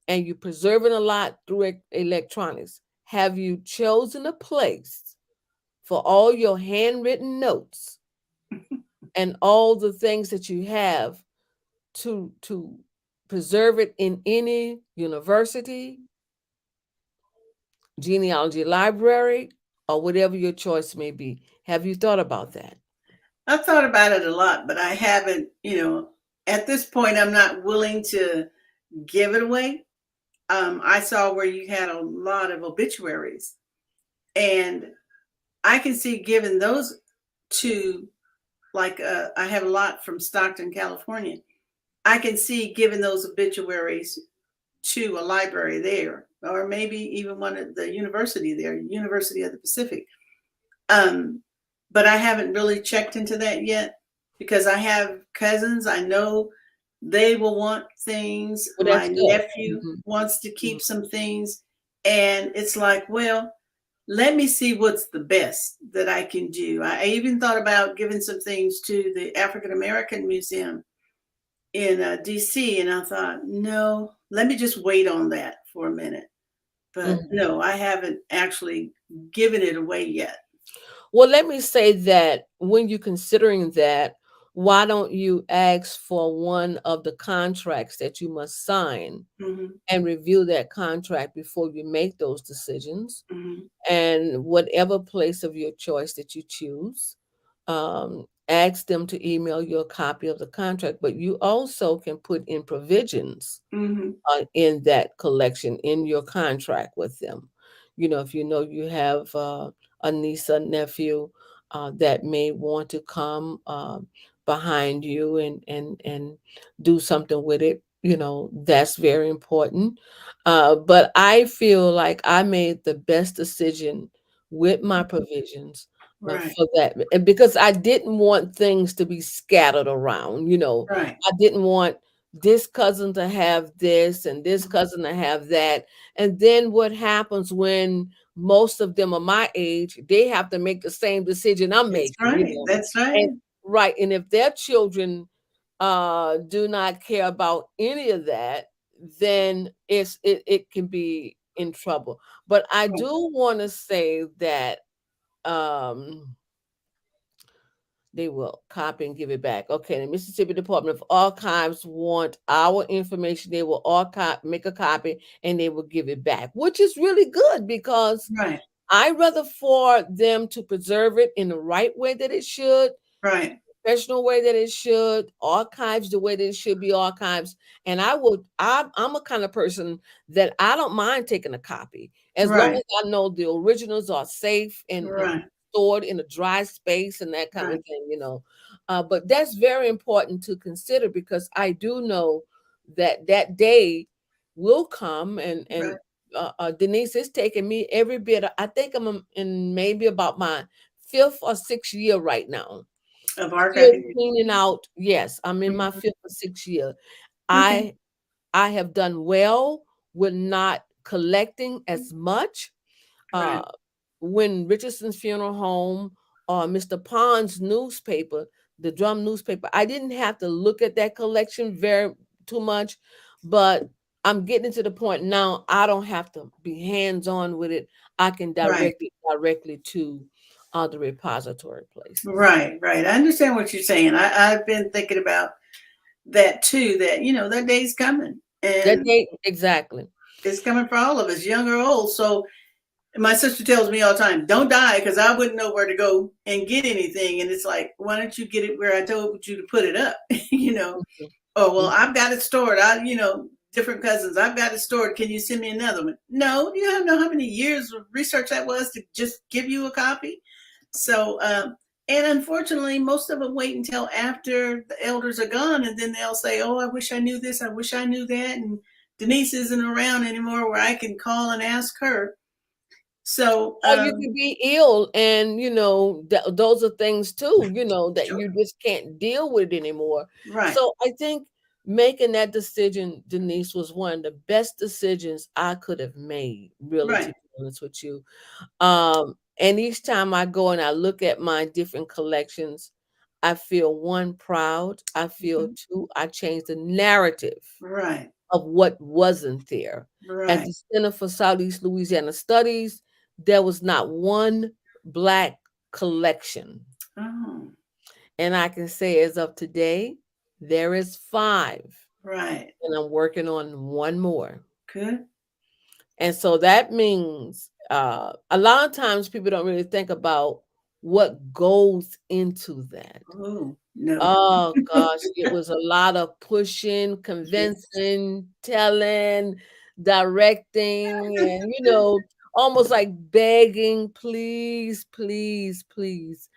and you're preserving a lot through electronics. Have you chosen a place for all your handwritten notes and all the things that you have to preserve it in any university, genealogy library, or whatever your choice may be? Have you thought about that? I've thought about it a lot, but I haven't, at this point, I'm not willing to give it away. I saw where you had a lot of obituaries, and I can see giving those to, like, I have a lot from Stockton, California. I can see giving those obituaries to a library there, or maybe even one at the university there, University of the Pacific. Um, but I haven't really checked into that yet, because I have cousins. I know they will want things. Well, My that's good. nephew Mhm, wants to mhm, keep some things. And it's like, well, let me see what's the best that I can do. I even thought about giving some things to the African American Museum in DC. And I thought, no, let me just wait on that for a minute. But mhm. no, I haven't actually given it away yet. Well, let me say that when you're considering that, why don't you ask for one of the contracts that you must sign Hmm. and review that contract before you make those decisions? Hmm. And whatever place of your choice that you choose, ask them to email you a copy of the contract. But you also can put in provisions Hmm. in that collection in your contract with them. If you have a niece or nephew that may want to come behind you and do something with it, that's very important. But I feel like I made the best decision with my provisions Right. for that, and because I didn't want things to be scattered around. Right. I didn't want this cousin to have this and this cousin to have that. And then what happens when most of them are my age, they have to make the same decision I'm That's making, right. That's right. And right. And if their children do not care about any of that, then it can be in trouble. But I Right. do want to say that um they will copy and give it back. Okay, the Mississippi Department of Archives want our information. They will archive, make a copy, and they will give it back, which is really good, because Right. I rather for them to preserve it in the right way that it should, Right. professional way that it should, archives the way that it should be archives. And I'm a kind of person that I don't mind taking a copy as long Right. as I know the originals are safe and Right. stored in a dry space and that kind of Right. thing. But that's very important to consider, because I do know that day will come, and Right. Denise is taking me every bit. I think I'm in maybe about my fifth or sixth year right now, Of still archiving. cleaning out. Yes, I'm in my Mhm. fifth or sixth year. Okay. I have done well with not collecting as much. Right. Uh, when Richardson's Funeral Home or Mr. Pond's newspaper, the drum newspaper, I didn't have to look at that collection very too much, but I'm getting to the point now I don't have to be hands-on with it. I can Right. direct it directly to the repository places. Right. Right. I understand what you're saying. I've been thinking about that too, that, that day's coming. That And they exactly. it's coming for all of us, young or old. So my sister tells me all the time, don't die, because I wouldn't know where to go and get anything. And it's like, why don't you get it where I told you to put it up? you know, Mhm, Oh, well, mhm, I've got it stored. Different cousins, I've got it stored. Can you send me another one? No, you don't know how many years of research that was to just give you a copy. So, and unfortunately, most of them wait until after the elders are gone, and then they'll say, oh, I wish I knew this. I wish I knew that. And Denise isn't around anymore where I can call and ask her. So, Or you can be ill, and those are things too, that sure. you just can't deal with anymore. Right. So I think making that decision, Denise, was one of the best decisions I could have made, really, to Right. be honest with you. And each time I go and I look at my different collections, I feel one, proud. I feel Mhm. two, I changed the narrative Right. of what wasn't there. At Right. the Center for Southeast Louisiana Studies, there was not one Black collection. Oh, And I can say as of today, there is five. right. And I'm working on one more. Good. And so that means a lot of times people don't really think about what goes into that. Oh, no. Oh gosh, it was a lot of pushing, Yes. convincing, telling, directing, and almost like begging, please, please, please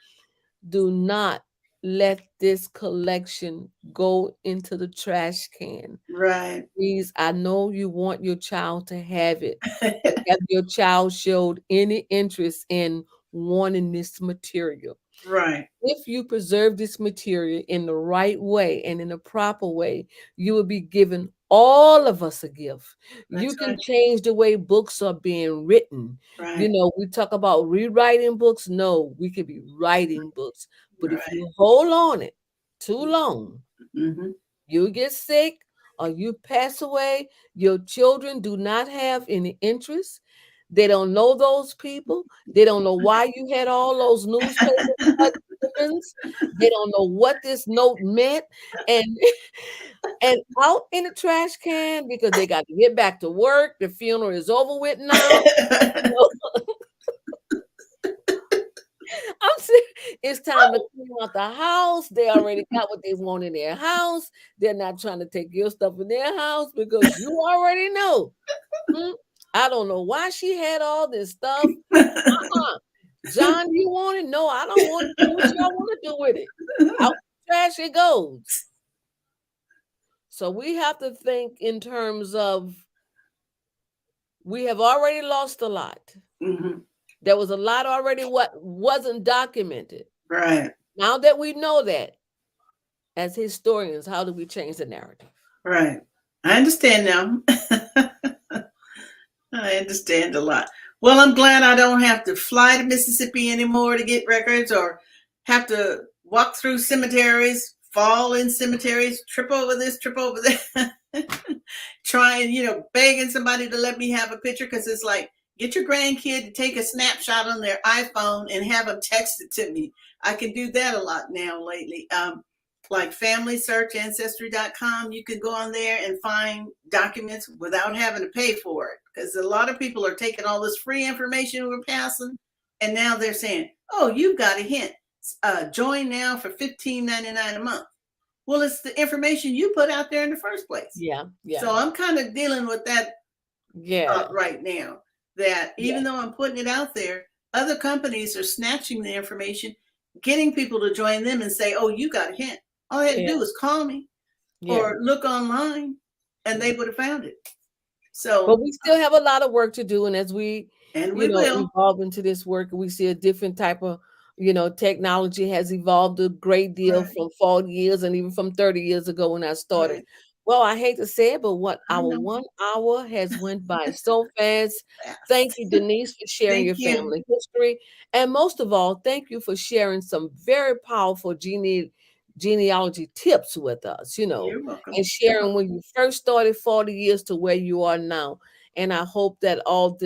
do not let this collection go into the trash can. Right. Please, I know you want your child to have it, but have your child showed any interest in wanting this material? Right. If you preserve this material in the right way and in a proper way, you will be giving all of us a gift. You That's can right. change the way books are being written. Right. We talk about rewriting books. No, we could be writing books. But if Right. you hold on it too long, Mm-hmm. you get sick or you pass away, your children do not have any interest. They don't know those people. They don't know why you had all those newspaper clippings. They don't know what this note meant. And and out in the trash can because they got to get back to work. The funeral is over with now. You know, I'm saying it's time to clean out the house. They already got what they want in their house. They're not trying to take your stuff in their house because you already know. "Hmm, I don't know why she had all this stuff. Uh-uh. John, you want it? No, I don't want it. Do what y'all want to do with it. Out the trash it goes." So we have to think in terms of we have already lost a lot. Mm-hmm. There was a lot already what wasn't documented. Right. Now that we know that, as historians, how do we change the narrative? Right. I understand now. I understand a lot. Well, I'm glad I don't have to fly to Mississippi anymore to get records or have to walk through cemeteries, fall in cemeteries, trip over this, trip over that, trying, begging somebody to let me have a picture because it's like, get your grandkid to take a snapshot on their iPhone and have them text it to me. I can do that a lot now lately. Like Family Search, Ancestry.com, you can go on there and find documents without having to pay for it. Because a lot of people are taking all this free information we're passing, and now they're saying, "Oh, you've got a hint. Join now for $15.99 a month." Well, it's the information you put out there in the first place. Yeah, yeah, So I'm kind of dealing with that yeah, right now. That yeah, even though I'm putting it out there, other companies are snatching the information, getting people to join them and say, "Oh, you got a hint." All they had to yeah, do was call me yeah. or look online, and they would have found it. But So, we still have a lot of work to do. And as we, and we will. evolve into this work, we see a different type of, technology has evolved a great deal Right, from 40 years and even from 30 years ago when I started. right. Well, I hate to say it, but what I our know. 1 hour has went by so fast. Thank Fast. you, Denise, for sharing Thank your you. family history. And most of all, thank you for sharing some very powerful genealogy tips with us, You're welcome. and You're sharing welcome. when you first started 40 years to where you are now. And I hope that all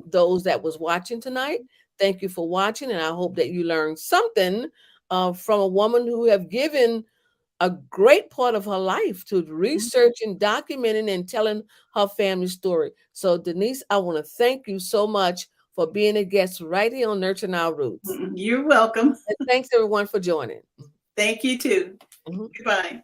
those that was watching tonight, thank you for watching, and I hope that you learned something from a woman who have given a great part of her life to researching, documenting, and telling her family story. So, Denise, I want to thank you so much for being a guest right here on Nurturing Our Roots. You're welcome. And thanks everyone for joining. Thank you too. Mhm. Goodbye.